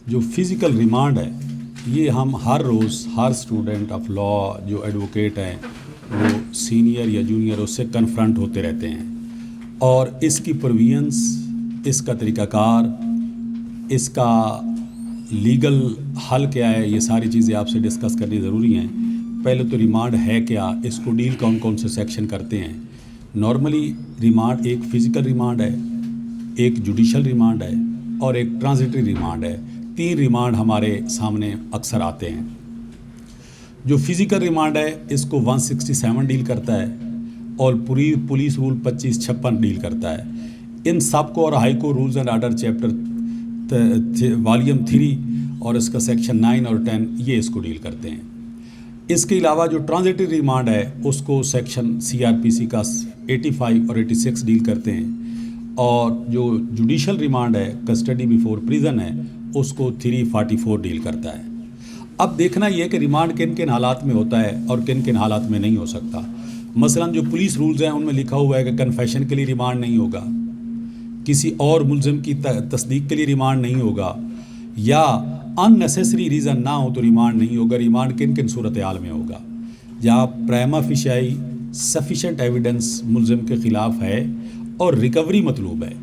جو physical remand ہے یہ ہم ہر روز ہر اسٹوڈنٹ آف لا جو ایڈوکیٹ ہیں وہ سینئر یا جونیئر اس سے کنفرنٹ ہوتے رہتے ہیں، اور اس کی پروویژنس، اس کا طریقہ کار، اس کا لیگل حل کیا ہے، یہ ساری چیزیں آپ سے ڈسکس کرنی ضروری ہیں۔ پہلے تو ریمانڈ ہے کیا، اس کو ڈیل کون کون سے سیکشن کرتے ہیں۔ نارملی ریمانڈ ایک فزیکل ریمانڈ ہے، ایک جوڈیشل ریمانڈ ہے اور ایک ٹرانزٹری ریمانڈ ہے۔ 3 ریمانڈ ہمارے سامنے اکثر آتے ہیں۔ جو فزیکل ریمانڈ ہے اس کو 167 ڈیل کرتا ہے اور پولیس رول 2556 ڈیل کرتا ہے۔ ان سب کو اور high court rules and order chapter volume 3 اور اس کا سیکشن 9 اور 10 یہ اس کو ڈیل کرتے ہیں۔ اس کے علاوہ جو ٹرانزٹری ریمانڈ ہے اس کو سیکشن CRPC کا 85 اور 86 ڈیل کرتے ہیں، اور جو جوڈیشل ریمانڈ ہے کسٹڈی بیفور پریزن ہے اس کو 344 ڈیل کرتا ہے۔ اب دیکھنا یہ کہ ریمانڈ کن کن حالات میں ہوتا ہے اور کن کن حالات میں نہیں ہو سکتا۔ مثلا جو پولیس رولز ہیں ان میں لکھا ہوا ہے کہ کنفیشن کے لیے ریمانڈ نہیں ہوگا، کسی اور ملزم کی تصدیق کے لیے ریمانڈ نہیں ہوگا، یا ان نیسیسری ریزن نہ ہو تو ریمانڈ نہیں ہوگا۔ ریمانڈ کن کن صورتحال میں ہوگا؟ جہاں پرائما فیشیائی سفیشینٹ ایویڈنس ملزم کے خلاف ہے اور ریکوری مطلوب ہے۔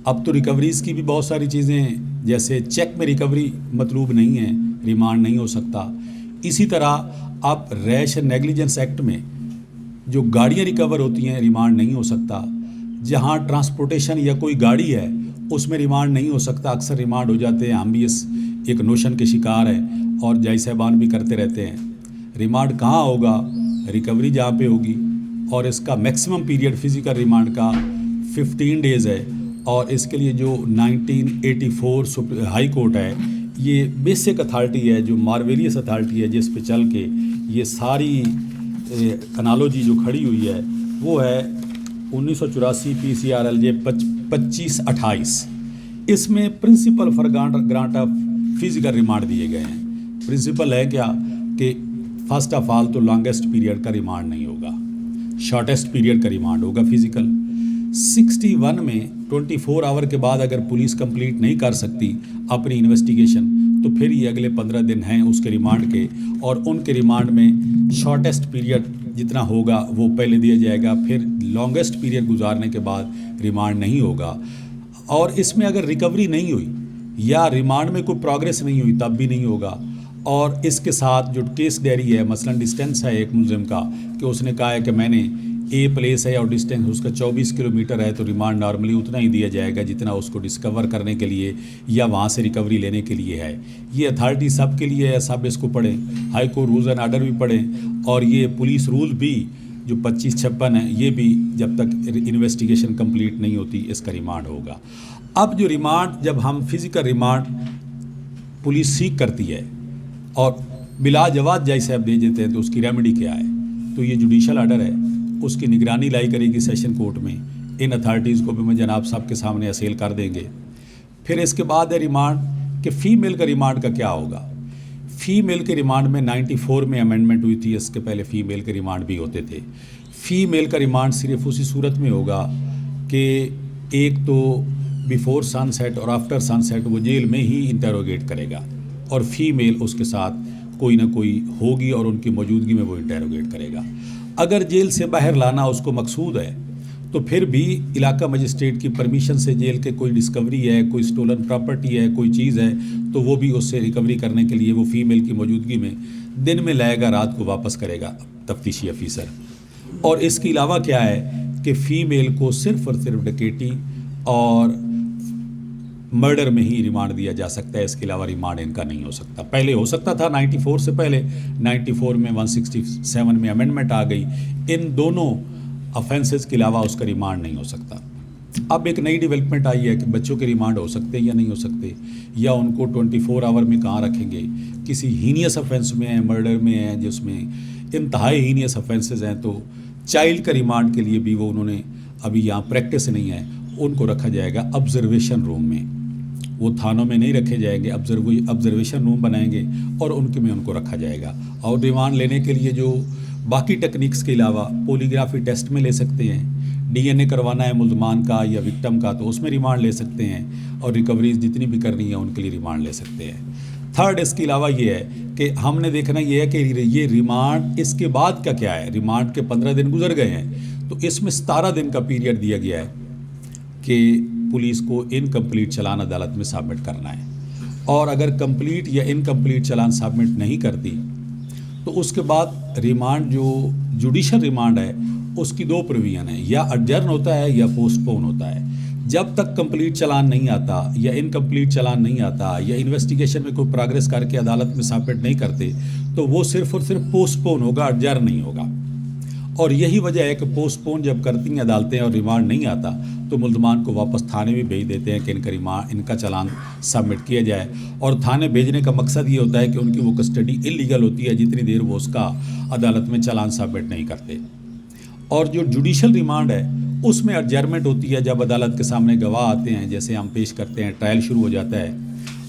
اب تو ریکوریز کی بھی بہت ساری چیزیں ہیں، جیسے چیک میں ریکوری مطلوب نہیں ہے، ریمانڈ نہیں ہو سکتا۔ اسی طرح اب ریش اینڈ نیگلیجنس ایکٹ میں جو گاڑیاں ریکور ہوتی ہیں ریمانڈ نہیں ہو سکتا۔ جہاں ٹرانسپورٹیشن یا کوئی گاڑی ہے اس میں ریمانڈ نہیں ہو سکتا، اکثر ریمانڈ ہو جاتے ہیں۔ ہم بھی اس ایک نوشن کے شکار ہیں اور جج صاحبان بھی کرتے رہتے ہیں۔ ریمانڈ کہاں ہوگا؟ ریکوری جہاں پہ ہوگی، اور اس کا میکسیمم پیریڈ فزیکل ریمانڈ کا 15 ڈیز ہے، اور اس کے لیے جو 1984 ہائی کورٹ ہے یہ بیسک اتھارٹی ہے، جو مارویلیس اتھارٹی ہے جس پہ چل کے یہ ساری انالوجی جو کھڑی ہوئی ہے وہ ہے 1984 PCRLJ 2528۔ اس میں principle for grant of physical remand دیے گئے ہیں۔ پرنسپل ہے کیا کہ فرسٹ آف آل تو لانگیسٹ پیریڈ کا ریمانڈ نہیں ہوگا، شارٹیسٹ پیریڈ کا ریمانڈ ہوگا فزیکل۔ 61 میں 24 آور کے بعد اگر پولیس کمپلیٹ نہیں کر سکتی اپنی انویسٹیگیشن تو پھر یہ اگلے 15 دن ہیں اس کے ریمانڈ کے، اور ان کے ریمانڈ میں شارٹیسٹ پیریڈ جتنا ہوگا وہ پہلے دیا جائے گا، پھر لانگیسٹ پیریڈ گزارنے کے بعد ریمانڈ نہیں ہوگا۔ اور اس میں اگر ریکوری نہیں ہوئی یا ریمانڈ میں کوئی پروگریس نہیں ہوئی تب بھی نہیں ہوگا۔ اور اس کے ساتھ جو کیس ڈائری ہے، مثلا ڈسٹینس ہے ایک ملزم کا کہ اس نے کہا ہے کہ میں نے اے پلیس ہے اور ڈسٹینس اس کا 24 کلومیٹر ہے، تو ریمانڈ نارملی اتنا ہی دیا جائے گا جتنا اس کو ڈسکور کرنے کے لیے یا وہاں سے ریکوری لینے کے لیے ہے۔ یہ اتھارٹی سب کے لیے ہے، سب اس کو پڑھیں، high court rules and order بھی پڑھیں، اور یہ پولیس رول بھی جو 2556 ہیں یہ بھی جب تک انویسٹیگیشن کمپلیٹ نہیں ہوتی اس کا ریمانڈ ہوگا۔ اب جو ریمانڈ جب ہم فزیکل ریمانڈ پولیس سیک کرتی ہے اور بلا جواز جج صاحب دے دیتے ہیں تو اس کی ریمیڈی کیا ہے؟ تو یہ جوڈیشل آرڈر ہے، اس کی نگرانی لائی کرے گی سیشن کورٹ میں۔ ان اتھارٹیز کو بھی میں جناب صاحب کے سامنے اصیل کر دیں گے۔ پھر اس کے بعد ہے ریمانڈ کہ فیمیل کا ریمانڈ کا کیا ہوگا۔ فیمیل کے ریمانڈ میں 94 میں امینڈمنٹ ہوئی تھی، اس کے پہلے فیمیل کے ریمانڈ بھی ہوتے تھے۔ فیمیل کا ریمانڈ صرف اسی صورت میں ہوگا کہ ایک تو بیفور سن سیٹ اور آفٹر سن سیٹ وہ جیل میں ہی انٹیروگیٹ کرے گا، اور فیمیل اس کے ساتھ کوئی نہ کوئی ہوگی اور ان کی موجودگی میں وہ انٹیروگیٹ کرے گا۔ اگر جیل سے باہر لانا اس کو مقصود ہے تو پھر بھی علاقہ مجسٹریٹ کی پرمیشن سے جیل کے کوئی ڈسکوری ہے، کوئی سٹولن پراپرٹی ہے، کوئی چیز ہے تو وہ بھی اس سے ریکوری کرنے کے لیے وہ فیمیل کی موجودگی میں دن میں لائے گا، رات کو واپس کرے گا تفتیشی افیسر۔ اور اس کے علاوہ کیا ہے کہ فیمیل کو صرف اور صرف ڈکیٹی اور مرڈر میں ہی ریمانڈ دیا جا سکتا ہے، اس کے علاوہ ریمانڈ ان کا نہیں ہو سکتا۔ پہلے ہو سکتا تھا 94 سے پہلے، 94 میں 167 میں امینڈمنٹ آ گئی، ان دونوں افینسز کے علاوہ اس کا ریمانڈ نہیں ہو سکتا۔ اب ایک نئی ڈیولپمنٹ آئی ہے کہ بچوں کے ریمانڈ ہو سکتے ہیں یا نہیں ہو سکتے، یا ان کو 24 آور میں کہاں رکھیں گے۔ کسی ہینیس افینس میں ہیں، مرڈر میں ہیں جس میں انتہائی ہینیس افینسز ہیں، تو چائلڈ کا ریمانڈ کے لیے بھی وہ انہوں نے ابھی یہاں پریکٹس نہیں ہے، ان کو رکھا جائے گا آبزرویشن روم میں۔ وہ تھانوں میں نہیں رکھے جائیں گے، آبزرویشن روم بنائیں گے اور ان کے میں ان کو رکھا جائے گا۔ اور ریمانڈ لینے کے لیے جو باقی ٹیکنیکس کے علاوہ پولیگرافی ٹیسٹ میں لے سکتے ہیں، DNA کروانا ہے ملزمان کا یا وکٹم کا تو اس میں ریمانڈ لے سکتے ہیں، اور ریکوریز جتنی بھی کرنی ہے ان کے لیے ریمانڈ لے سکتے ہیں۔ تھرڈ اس کے علاوہ یہ ہے کہ ہم نے دیکھنا یہ ہے کہ یہ ریمانڈ اس کے بعد کا کیا ہے۔ ریمانڈ کے 15 دن گزر گئے ہیں تو اس میں 17 دن کا پیریڈ دیا گیا ہے کہ پولیس کو انکمپلیٹ چلان عدالت میں سبمٹ کرنا ہے، اور اگر کمپلیٹ یا انکمپلیٹ چلان سبمٹ نہیں کرتی تو اس کے بعد ریمانڈ جو جوڈیشل ریمانڈ ہے اس کی دو پروویژن ہیں، یا اڈجرن ہوتا ہے یا پوسٹ پون ہوتا ہے۔ جب تک کمپلیٹ چلان نہیں آتا یا انکمپلیٹ چلان نہیں آتا یا انویسٹیگیشن میں کوئی پروگریس کر کے عدالت میں سبمٹ نہیں کرتے تو وہ صرف اور صرف پوسٹ پون ہوگا، اڈجرن نہیں ہوگا۔ اور یہی وجہ ہے کہ پوسٹ پون جب کرتی ہیں عدالتیں اور ریمانڈ نہیں آتا تو ملزمان کو واپس تھانے میں بھیج دیتے ہیں کہ ان کا چلان سبمٹ کیا جائے، اور تھانے بھیجنے کا مقصد یہ ہوتا ہے کہ ان کی وہ کسٹڈی انلیگل ہوتی ہے جتنی دیر وہ اس کا عدالت میں چلان سبمٹ نہیں کرتے۔ اور جو جوڈیشل ریمانڈ ہے اس میں ایڈجرمنٹ ہوتی ہے جب عدالت کے سامنے گواہ آتے ہیں، جیسے ہم پیش کرتے ہیں، ٹرائل شروع ہو جاتا ہے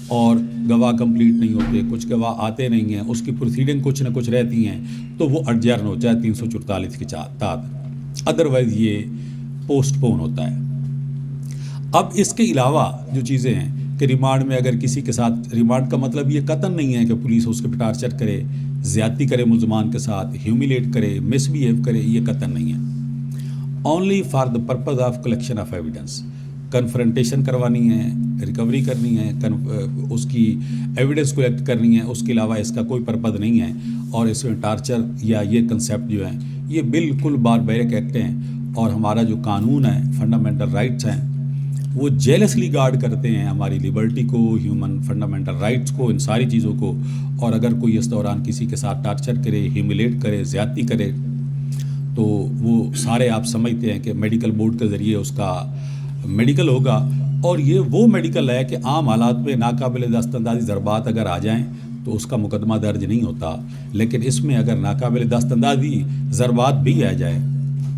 اور گواہ کمپلیٹ نہیں ہوتے، کچھ گواہ آتے نہیں ہیں، اس کی پروسیڈنگ کچھ نہ کچھ رہتی ہیں تو وہ ایڈجرن ہوتا ہے 344 کے تحت، ادروائز یہ پوسٹ پون ہوتا ہے۔ اب اس کے علاوہ جو چیزیں ہیں کہ ریمانڈ میں اگر کسی کے ساتھ، ریمانڈ کا مطلب یہ قطعاً نہیں ہے کہ پولیس اس کے پہ ٹارچر کرے، زیادتی کرے ملزمان کے ساتھ، ہیومیلیٹ کرے، مس بیہیو کرے، یہ قطعاً نہیں ہے۔ Only for the purpose of collection of evidence, confrontation کروانی ہے، ریکوری کرنی ہے، اس کی ایویڈنس کلیکٹ کرنی ہے، اس کے علاوہ اس کا کوئی پرپز نہیں ہے۔ اور اس میں ٹارچر یا یہ کنسیپٹ جو ہیں یہ بالکل باربیرک ایکٹ ہیں، اور ہمارا جو قانون ہے، فنڈامنٹل رائٹس ہیں، وہ جیلسلی گارڈ کرتے ہیں ہماری لبرٹی کو، ہیومن فنڈامنٹل رائٹس کو، ان ساری چیزوں کو۔ اور اگر کوئی اس دوران کسی کے ساتھ ٹارچر کرے، ہیومیلیٹ کرے، زیادتی کرے تو وہ سارے آپ سمجھتے ہیں کہ میڈیکل بورڈ کے ذریعے اس کا میڈیکل ہوگا، اور یہ وہ میڈیکل ہے کہ عام حالات میں ناقابل دست اندازی ضربات اگر آ جائیں تو اس کا مقدمہ درج نہیں ہوتا، لیکن اس میں اگر ناقابل دست اندازی ضربات بھی آ جائے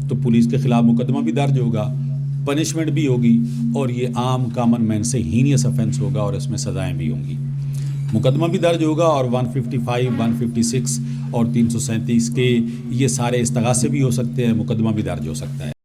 تو پولیس کے خلاف مقدمہ بھی درج ہوگا، پنشمنٹ بھی ہوگی، اور یہ عام کامن مین سے ہینیس افینس ہوگا اور اس میں سزائیں بھی ہوں گی۔ مقدمہ بھی درج ہوگا، اور 155، 156 اور 337 کے یہ سارے استغاثے بھی ہو سکتے ہیں، مقدمہ بھی درج ہو سکتا ہے۔